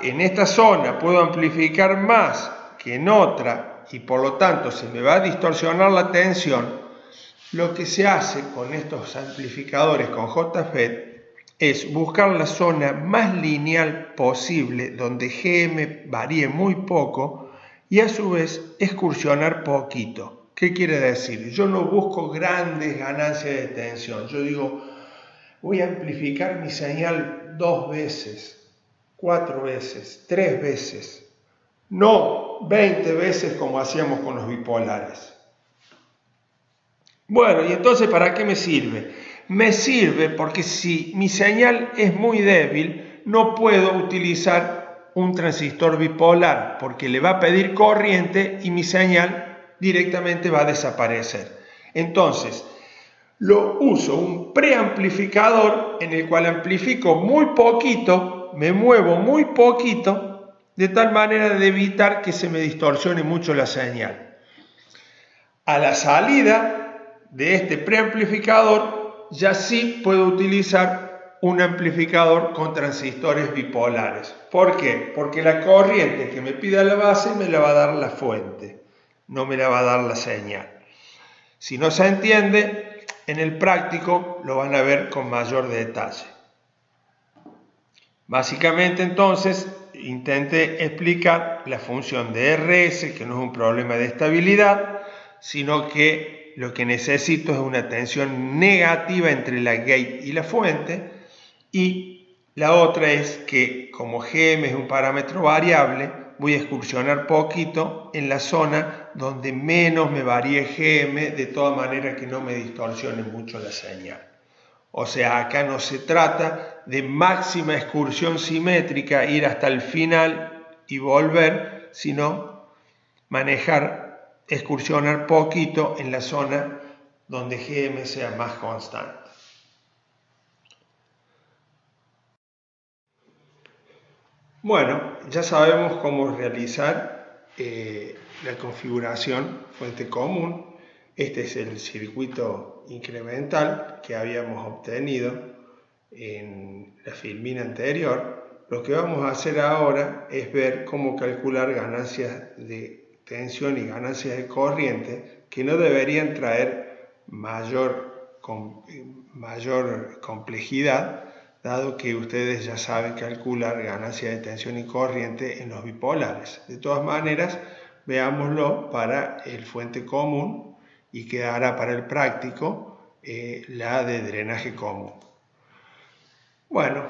en esta zona puedo amplificar más que en otra, y por lo tanto se me va a distorsionar la tensión, lo que se hace con estos amplificadores con JFET es buscar la zona más lineal posible donde GM varíe muy poco y a su vez excursionar poquito. ¿Qué quiere decir? Yo no busco grandes ganancias de tensión. Yo digo, voy a amplificar mi señal 2 veces, 4 veces, 3 veces. No 20 veces como hacíamos con los bipolares. Bueno, ¿y entonces para qué me sirve? Me sirve porque si mi señal es muy débil, no puedo utilizar un transistor bipolar porque le va a pedir corriente y mi señal directamente va a desaparecer. Entonces, lo uso un preamplificador en el cual amplifico muy poquito, me muevo muy poquito, de tal manera de evitar que se me distorsione mucho la señal. A la salida de este preamplificador, ya sí puedo utilizar un amplificador con transistores bipolares. ¿Por qué? Porque la corriente que me pida la base me la va a dar la fuente, no me la va a dar la señal. Si no se entiende, en el práctico lo van a ver con mayor detalle. Básicamente entonces intenté explicar la función de RS, que no es un problema de estabilidad, sino que lo que necesito es una tensión negativa entre la gate y la fuente, y la otra es que como GM es un parámetro variable, voy a excursionar poquito en la zona donde menos me varíe GM, de toda manera que no me distorsione mucho la señal. O sea, acá no se trata de máxima excursión simétrica, ir hasta el final y volver, sino excursionar poquito en la zona donde GM sea más constante. Bueno, ya sabemos cómo realizar la configuración fuente común. Este es el circuito incremental que habíamos obtenido en la filmina anterior. Lo que vamos a hacer ahora es ver cómo calcular ganancias de tensión y ganancias de corriente que no deberían traer mayor complejidad, dado que ustedes ya saben calcular ganancia de tensión y corriente en los bipolares. De todas maneras, veámoslo para el fuente común y quedará para el práctico la de drenaje común. Bueno,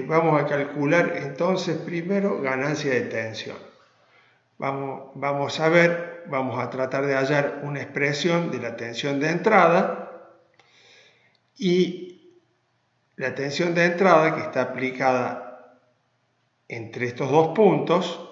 vamos a calcular entonces primero ganancia de tensión. Vamos a tratar de hallar una expresión de la tensión de entrada, y la tensión de entrada, que está aplicada entre estos dos puntos,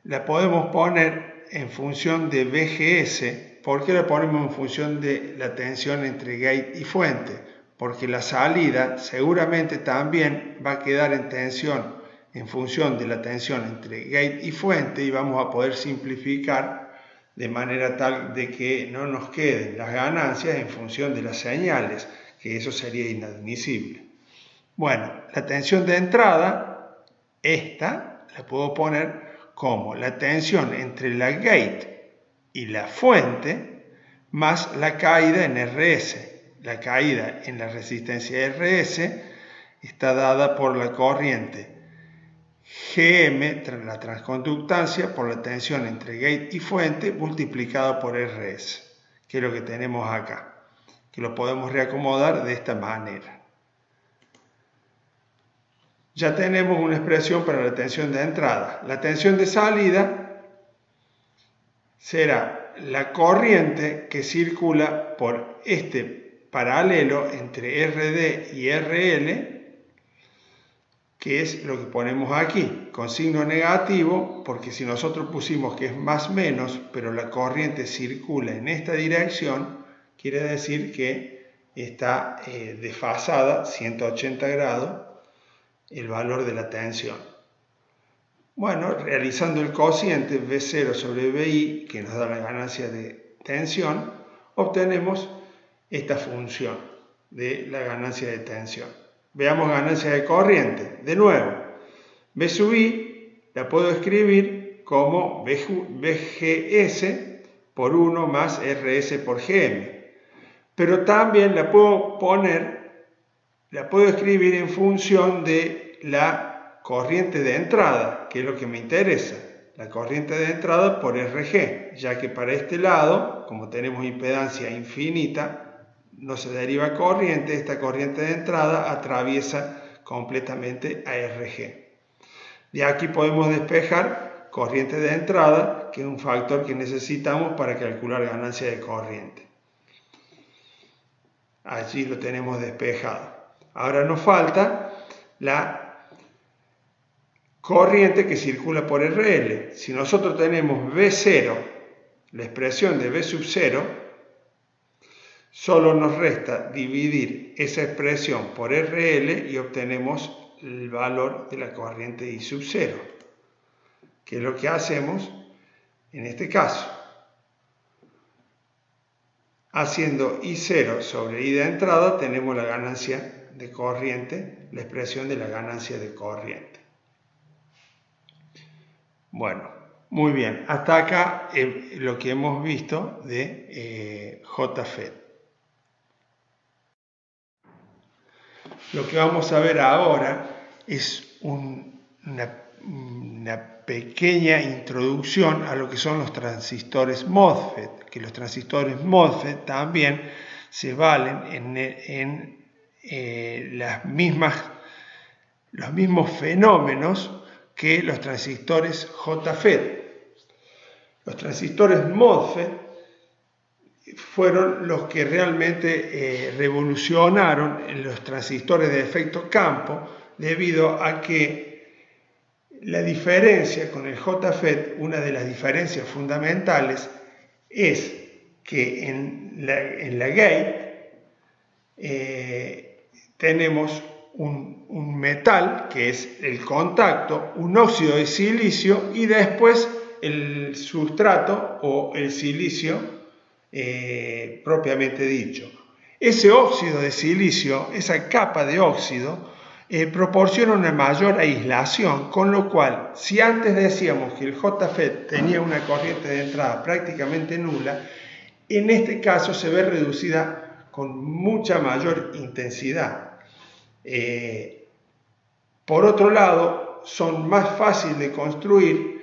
la podemos poner en función de VGS. ¿Por qué la ponemos en función de la tensión entre gate y fuente? Porque la salida seguramente también va a quedar en tensión en función de la tensión entre gate y fuente, y vamos a poder simplificar de manera tal de que no nos queden las ganancias en función de las señales, que eso sería inadmisible. Bueno, la tensión de entrada, esta la puedo poner como la tensión entre la gate y la fuente más la caída en RS. La caída en la resistencia RS está dada por la corriente GM, la transconductancia, por la tensión entre gate y fuente multiplicado por RS, que es lo que tenemos acá, que lo podemos reacomodar de esta manera. Ya tenemos una expresión para la tensión de entrada. La tensión de salida será la corriente que circula por este paralelo entre RD y RL, que es lo que ponemos aquí, con signo negativo, porque si nosotros pusimos que es más menos, pero la corriente circula en esta dirección, quiere decir que está desfasada 180 grados el valor de la tensión. Bueno, realizando el cociente V0 sobre VI, que nos da la ganancia de tensión, obtenemos esta función de la ganancia de tensión. Veamos ganancia de corriente. De nuevo, V sub I la puedo escribir como VGS por 1 más RS por GM. Pero también la puedo escribir en función de la corriente de entrada, que es lo que me interesa. La corriente de entrada por RG, ya que para este lado, como tenemos impedancia infinita, no se deriva corriente, esta corriente de entrada atraviesa completamente a RG. De aquí podemos despejar corriente de entrada, que es un factor que necesitamos para calcular ganancia de corriente. Allí lo tenemos despejado. Ahora nos falta la corriente que circula por RL. Si nosotros tenemos V0, la expresión de V sub 0, solo nos resta dividir esa expresión por RL y obtenemos el valor de la corriente I sub 0, que es lo que hacemos en este caso. Haciendo I0 sobre I de entrada tenemos la ganancia de corriente, la expresión de la ganancia de corriente. Bueno, muy bien. Hasta acá lo que hemos visto de JFET. Lo que vamos a ver ahora es una pequeña introducción a lo que son los transistores MOSFET, que los transistores MOSFET también se valen en los mismos fenómenos que los transistores JFET. Los transistores MOSFET fueron los que realmente revolucionaron los transistores de efecto campo, debido a que la diferencia con el JFET, una de las diferencias fundamentales, es que en la gate tenemos un metal, que es el contacto, un óxido de silicio y después el sustrato o el silicio propiamente dicho. Ese óxido de silicio, esa capa de óxido, proporciona una mayor aislación, con lo cual, si antes decíamos que el JFET tenía una corriente de entrada prácticamente nula, en este caso se ve reducida con mucha mayor intensidad. Por otro lado, son más fáciles de construir,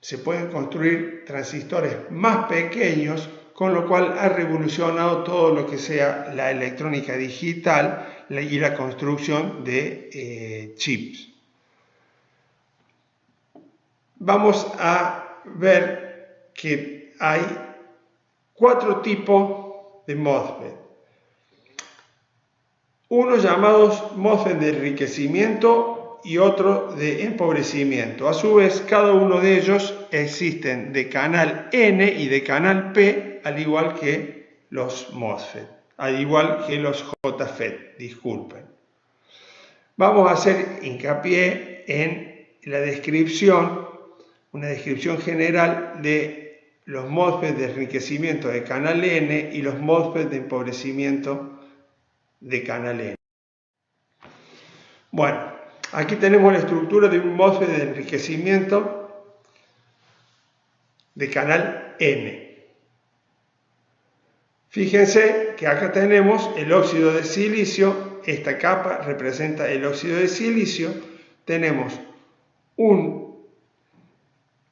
se pueden construir transistores más pequeños, con lo cual ha revolucionado todo lo que sea la electrónica digital y la construcción de chips. Vamos a ver que hay 4 tipos de MOSFET. Unos llamados MOSFET de enriquecimiento y otro de empobrecimiento. A su vez, cada uno de ellos existen de canal N y de canal P, al igual que los MOSFET, al igual que los JFET, disculpen. Vamos a hacer hincapié en la descripción, una descripción general de los MOSFET de enriquecimiento de canal N y los MOSFET de empobrecimiento de canal N. Bueno, aquí tenemos la estructura de un MOSFET de enriquecimiento de canal N. Fíjense que acá tenemos el óxido de silicio, esta capa representa el óxido de silicio, tenemos un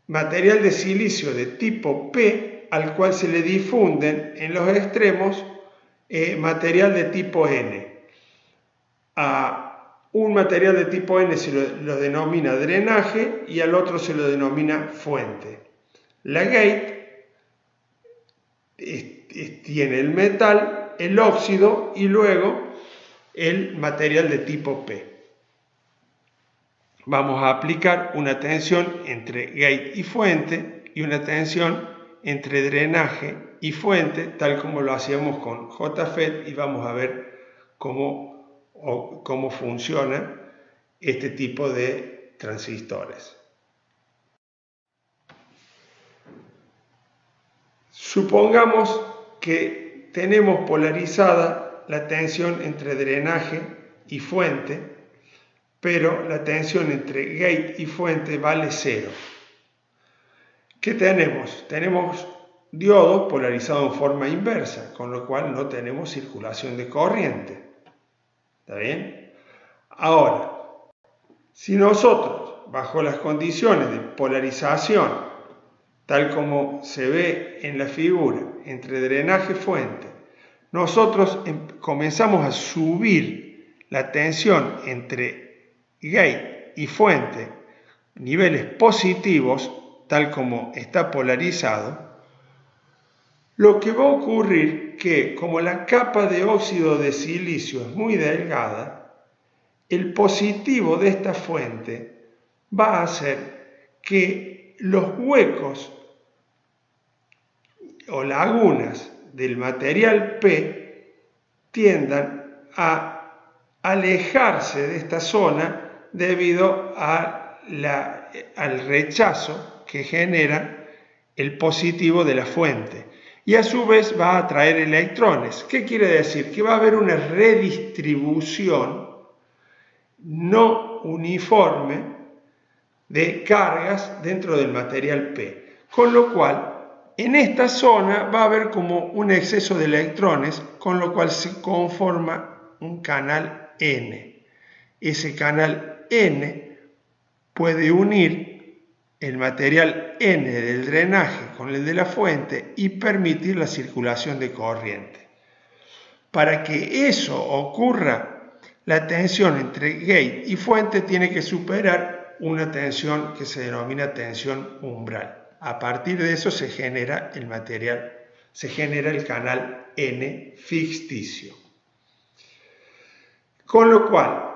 material de silicio de tipo P al cual se le difunden en los extremos material de tipo N. A un material de tipo N se lo denomina drenaje y al otro se lo denomina fuente. La gate tiene el metal, el óxido y luego el material de tipo P. Vamos a aplicar una tensión entre gate y fuente y una tensión entre drenaje y fuente, tal como lo hacíamos con JFET, y vamos a ver cómo funciona este tipo de transistores. Supongamos que tenemos polarizada la tensión entre drenaje y fuente, pero la tensión entre gate y fuente vale 0. ¿Qué tenemos? Tenemos diodos polarizados en forma inversa, con lo cual no tenemos circulación de corriente. ¿Está bien? Ahora, si nosotros, bajo las condiciones de polarización, tal como se ve en la figura, entre drenaje y fuente, nosotros comenzamos a subir la tensión entre gate y fuente, niveles positivos, tal como está polarizado, lo que va a ocurrir que, como la capa de óxido de silicio es muy delgada, el positivo de esta fuente va a hacer que los huecos o lagunas del material P tiendan a alejarse de esta zona debido al rechazo que genera el positivo de la fuente, y a su vez va a atraer electrones. ¿Qué quiere decir? Que va a haber una redistribución no uniforme de cargas dentro del material P, con lo cual en esta zona va a haber como un exceso de electrones, con lo cual se conforma un canal N. Ese canal N puede unir el material N del drenaje con el de la fuente y permitir la circulación de corriente. Para que eso ocurra, la tensión entre gate y fuente tiene que superar una tensión que se denomina tensión umbral. A partir de eso se genera el material, se genera el canal N ficticio. Con lo cual,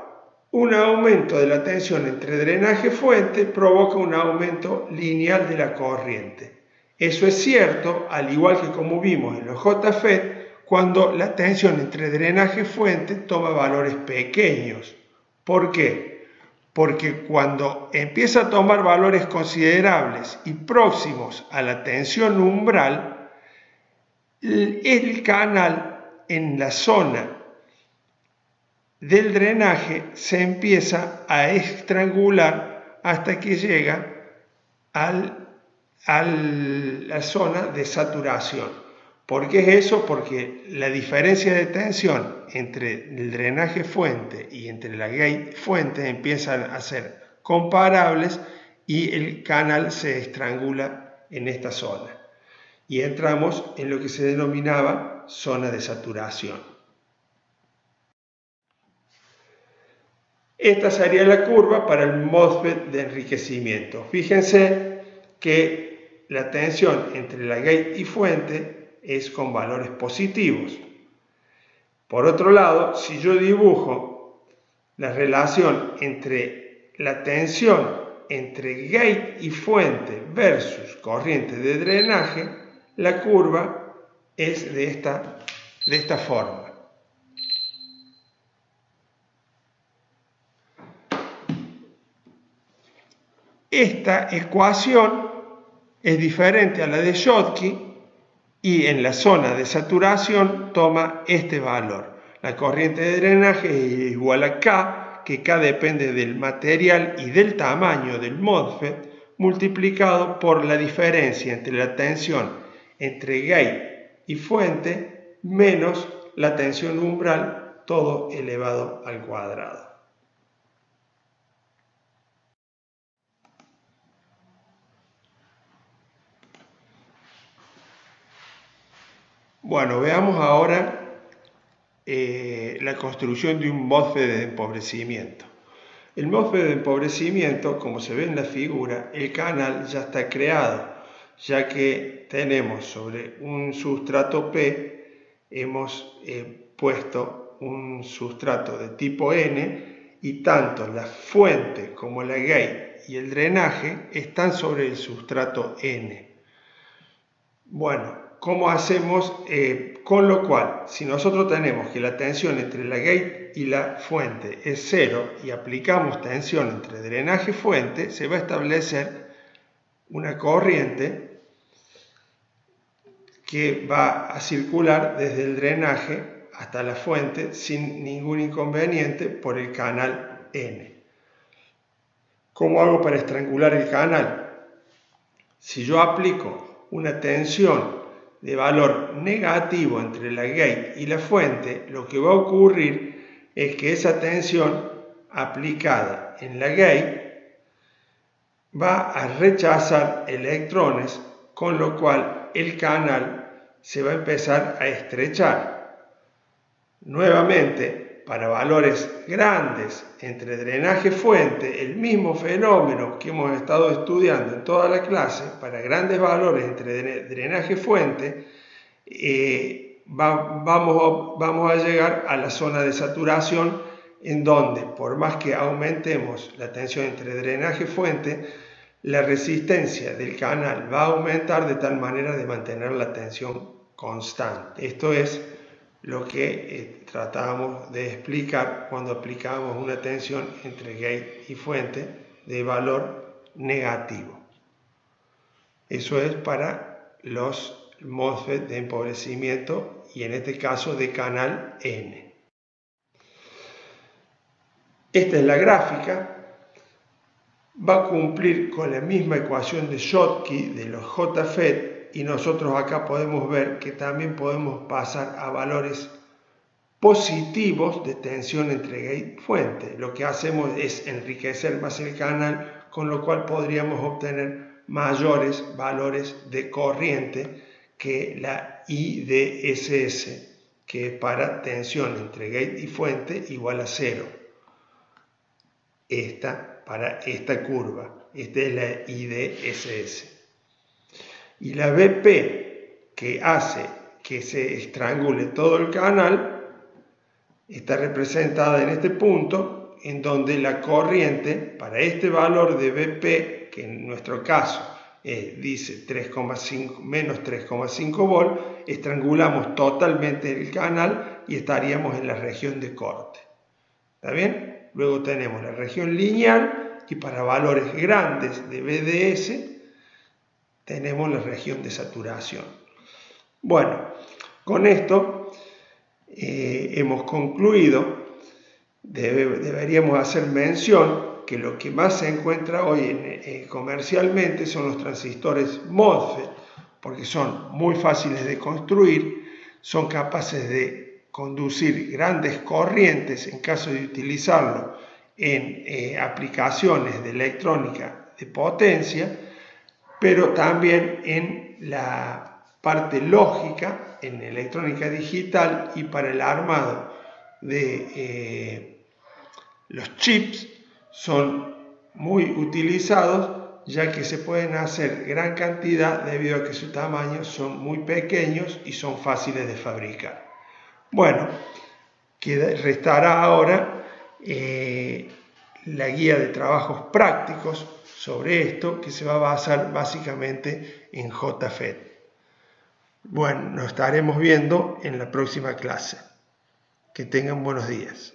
un aumento de la tensión entre drenaje y fuente provoca un aumento lineal de la corriente. Eso es cierto, al igual que como vimos en los JFET, cuando la tensión entre drenaje y fuente toma valores pequeños. ¿Por qué? Porque cuando empieza a tomar valores considerables y próximos a la tensión umbral, el canal en la zona del drenaje se empieza a estrangular hasta que llega a la zona de saturación. ¿Por qué es eso? Porque la diferencia de tensión entre el drenaje fuente y entre la gate fuente empiezan a ser comparables y el canal se estrangula en esta zona. Y entramos en lo que se denominaba zona de saturación. Esta sería la curva para el MOSFET de enriquecimiento. Fíjense que la tensión entre la gate y fuente es con valores positivos. Por otro lado, si yo dibujo la relación entre la tensión entre gate y fuente versus corriente de drenaje, la curva es de esta forma. Esta ecuación es diferente a la de Schottky y en la zona de saturación toma este valor. La corriente de drenaje es igual a K, que K depende del material y del tamaño del MOSFET, multiplicado por la diferencia entre la tensión entre gate y fuente menos la tensión umbral, todo elevado al cuadrado. Bueno, veamos ahora la construcción de un MOSFET de empobrecimiento. El MOSFET de empobrecimiento, como se ve en la figura, el canal ya está creado, ya que tenemos sobre un sustrato P, hemos puesto un sustrato de tipo N y tanto la fuente como la gate y el drenaje están sobre el sustrato N. Bueno, ¿cómo hacemos? Con lo cual, si nosotros tenemos que la tensión entre la gate y la fuente es 0 y aplicamos tensión entre drenaje y fuente, se va a establecer una corriente que va a circular desde el drenaje hasta la fuente sin ningún inconveniente por el canal N. ¿Cómo hago para estrangular el canal? Si yo aplico una tensión de valor negativo entre la gate y la fuente, lo que va a ocurrir es que esa tensión aplicada en la gate va a rechazar electrones, con lo cual el canal se va a empezar a estrechar. Nuevamente, para valores grandes entre drenaje-fuente, el mismo fenómeno que hemos estado estudiando en toda la clase, para grandes valores entre drenaje-fuente, vamos a llegar a la zona de saturación, en donde, por más que aumentemos la tensión entre drenaje-fuente, la resistencia del canal va a aumentar de tal manera de mantener la tensión constante. Esto es lo que tratábamos de explicar cuando aplicamos una tensión entre gate y fuente de valor negativo. Eso es para los MOSFET de empobrecimiento y en este caso de canal N. Esta es la gráfica. Va a cumplir con la misma ecuación de Schottky de los JFET. Y nosotros acá podemos ver que también podemos pasar a valores positivos de tensión entre gate y fuente. Lo que hacemos es enriquecer más el canal, con lo cual podríamos obtener mayores valores de corriente que la IDSS, que es para tensión entre gate y fuente igual a 0. Para esta curva, esta es la IDSS. Y la BP, que hace que se estrangule todo el canal, está representada en este punto, en donde la corriente, para este valor de BP, que en nuestro caso dice menos 3,5 volt, estrangulamos totalmente el canal y estaríamos en la región de corte. ¿Está bien? Luego tenemos la región lineal y para valores grandes de BDS tenemos la región de saturación. Bueno, con esto hemos concluido. Deberíamos hacer mención que lo que más se encuentra hoy comercialmente son los transistores MOSFET, porque son muy fáciles de construir, son capaces de conducir grandes corrientes en caso de utilizarlo en aplicaciones de electrónica de potencia, pero también en la parte lógica, en electrónica digital y para el armado de los chips son muy utilizados, ya que se pueden hacer gran cantidad debido a que su tamaño son muy pequeños y son fáciles de fabricar. Bueno, restará ahora la guía de trabajos prácticos sobre esto, que se va a basar básicamente en JFET. Bueno, nos estaremos viendo en la próxima clase. Que tengan buenos días.